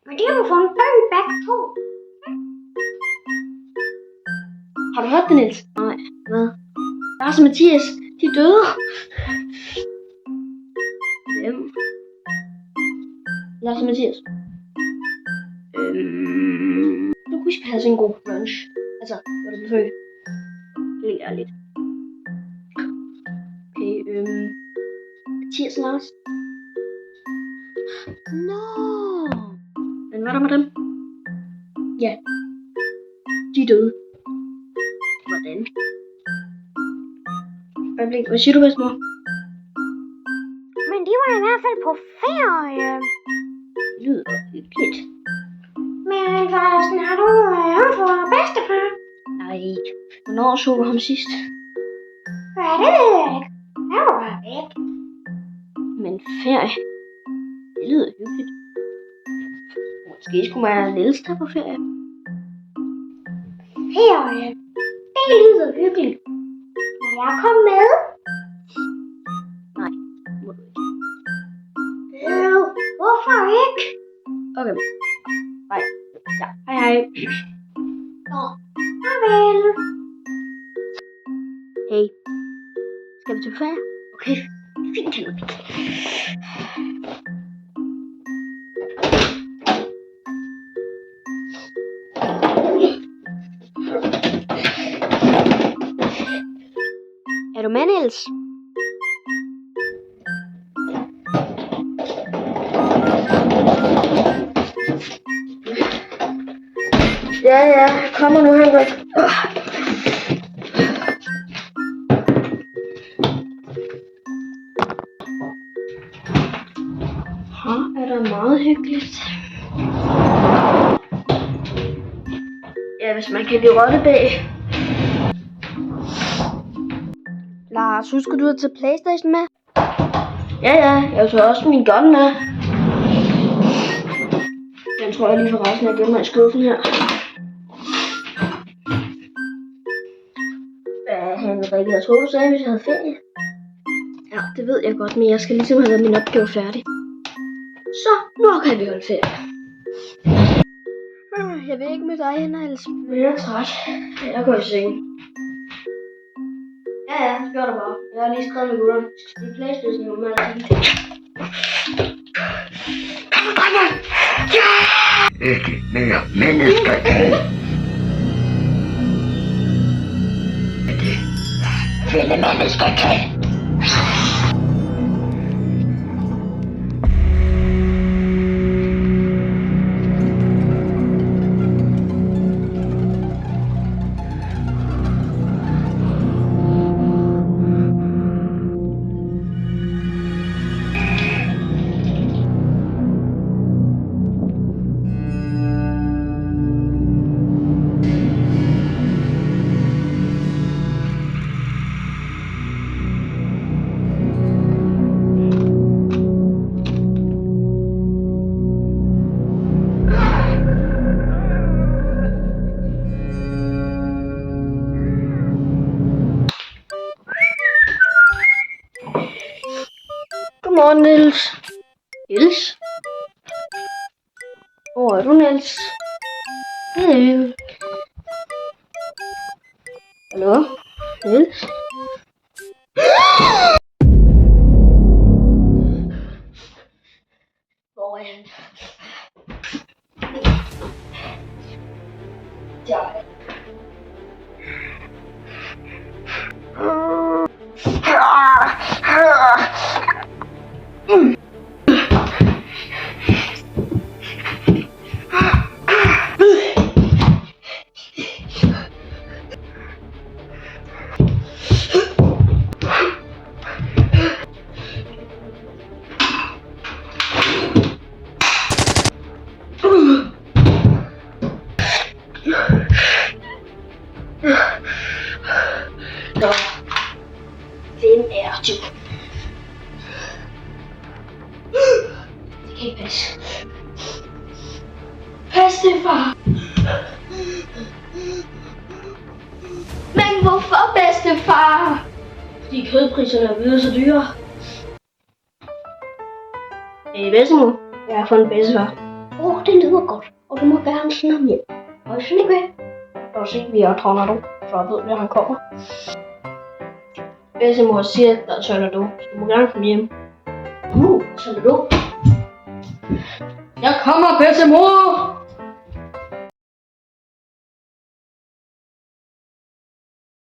Men det har du fået en bøg back på. Har du hørt det, Niels? Nej. Hvad? Lars og Mathias, de er døde. Hvem? Lars og Mathias. Du kunne ikke have sådan en god brunch. Altså, hvor du blev født. Helt ærligt. Okay, Mathias og Lars. No. Men hvad er der med dem? Ja. De er døde. Hvordan? Hvad siger du, bedstemor? Men de var i hvert fald på ferie. Det lyder hyggeligt. Men forresten, har du hørt fra bedstefar? Nej. Hvornår så du ham sidst? Ja, det ved jeg ikke. Han var bare væk. Men ferie? Det lyder hyggeligt. Måske skulle man Niels tage på ferie. Ferie. Det lyder hyggeligt. Må jeg komme med? Nej, må du ikke. Hvorfor ikke? Okay. Hej. Ja, hej. Nå, farvel. Hey. Skal vi til ferie? Okay, fint. Er du med, Niels? Ja, kommer nu, Henrik. Her er der meget hyggeligt. Ja, hvis man kan lide rottebæg. Lars, husker du at tage PlayStation med? Ja, jeg tager også min gun med. Den tror jeg lige for resten, jeg gemmer i skuffen her. Henrik, jeg tror du sagde, hvis jeg havde ferie. Ja, det ved jeg godt, men jeg skal ligesom have været min opgave færdig. Så, nu kan vi holde ferie. Jeg vil ikke med dig, Niels. Men jeg er træt. Jeg går i seng. Ja, gør det bare. Jeg har lige skrevet med gutterne. Vi skal spille PlayStation nu med alle de ting. Ikke mere mennesketag. Fælde mennesketag. Godmorgen, Niels. Niels? Hvor er du, Niels? Hallo? Niels? Hvor er han? Der er han. Hvem er du? Det kan ikke passe. Bedstefar! Men hvorfor, bedstefar? Fordi kødpriserne er blevet så dyre. Bedstemor, jeg har fundet bedstefar. det lyder godt. Og du må gerne sende ham hjem. Og hvis han ikke vil, så se, vi er tornado. Så jeg ved, at han kommer. Bedstemor siger, at der er tornado. Så du må gerne komme hjem. Tornado. Jeg kommer, bedstemor!